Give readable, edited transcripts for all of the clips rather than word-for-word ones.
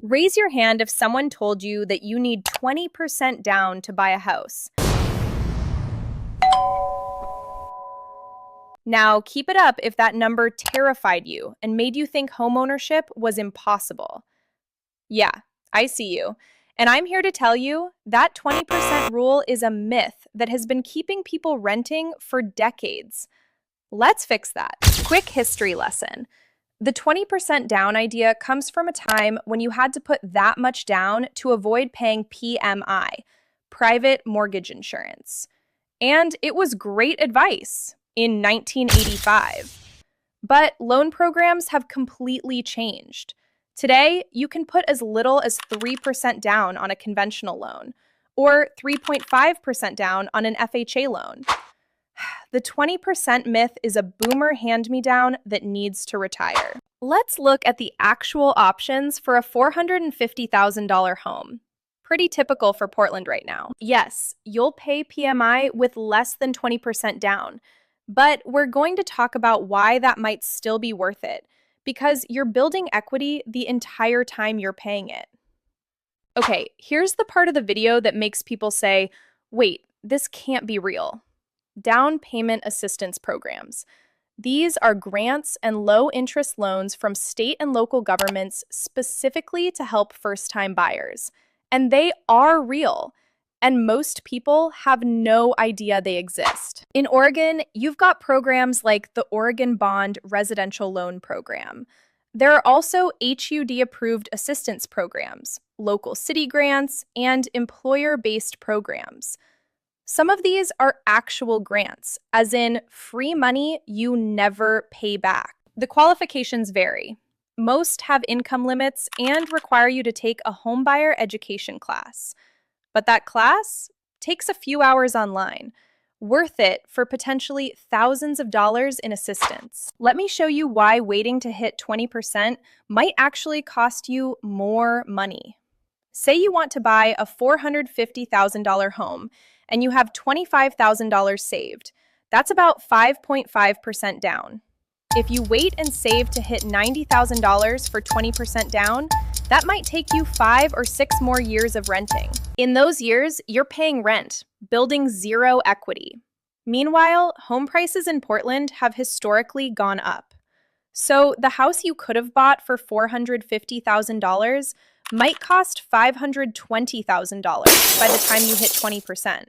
Raise your hand if someone told you that you need 20% down to buy a house. Now, keep it up if that number terrified you and made you think homeownership was impossible. Yeah, I see you. And I'm here to tell you that 20% rule is a myth that has been keeping people renting for decades. Let's fix that. Quick history lesson. The 20% down idea comes from a time when you had to put that much down to avoid paying PMI, private mortgage insurance. And it was great advice in 1985. But loan programs have completely changed. Today, you can put as little as 3% down on a conventional loan, or 3.5% down on an FHA loan. The 20% myth is a boomer hand-me-down that needs to retire. Let's look at the actual options for a $450,000 home. Pretty typical for Portland right now. Yes, you'll pay PMI with less than 20% down, but we're going to talk about why that might still be worth it, because you're building equity the entire time you're paying it. Okay, here's the part of the video that makes people say, wait, this can't be real. Down payment assistance programs. These are grants and low-interest loans from state and local governments specifically to help first-time buyers. And they are real. And most people have no idea they exist. In Oregon, you've got programs like the Oregon Bond Residential Loan Program. There are also HUD-approved assistance programs, local city grants, and employer-based programs. Some of these are actual grants, as in free money you never pay back. The qualifications vary. Most have income limits and require you to take a homebuyer education class. But that class takes a few hours online, worth it for potentially thousands of dollars in assistance. Let me show you why waiting to hit 20% might actually cost you more money. Say you want to buy a $450,000 home and you have $25,000 saved. That's about 5.5% down. If you wait and save to hit $90,000 for 20% down, that might take you 5 or 6 more years of renting. In those years, you're paying rent, building zero equity. Meanwhile, home prices in Portland have historically gone up. So the house you could have bought for $450,000 might cost $520,000 by the time you hit 20%.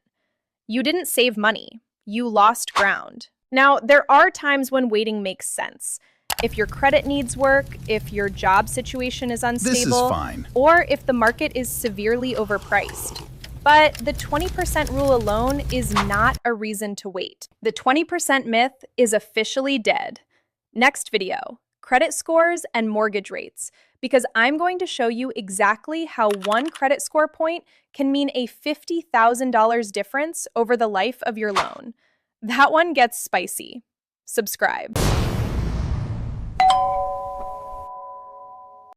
You didn't save money. You lost ground. Now, there are times when waiting makes sense. If your credit needs work, if your job situation is unstable, This is fine. or if the market is severely overpriced. But the 20% rule alone is not a reason to wait. The 20% myth is officially dead. Next video, credit scores and mortgage rates, because I'm going to show you exactly how one credit score point can mean a $50,000 difference over the life of your loan. That one gets spicy. Subscribe.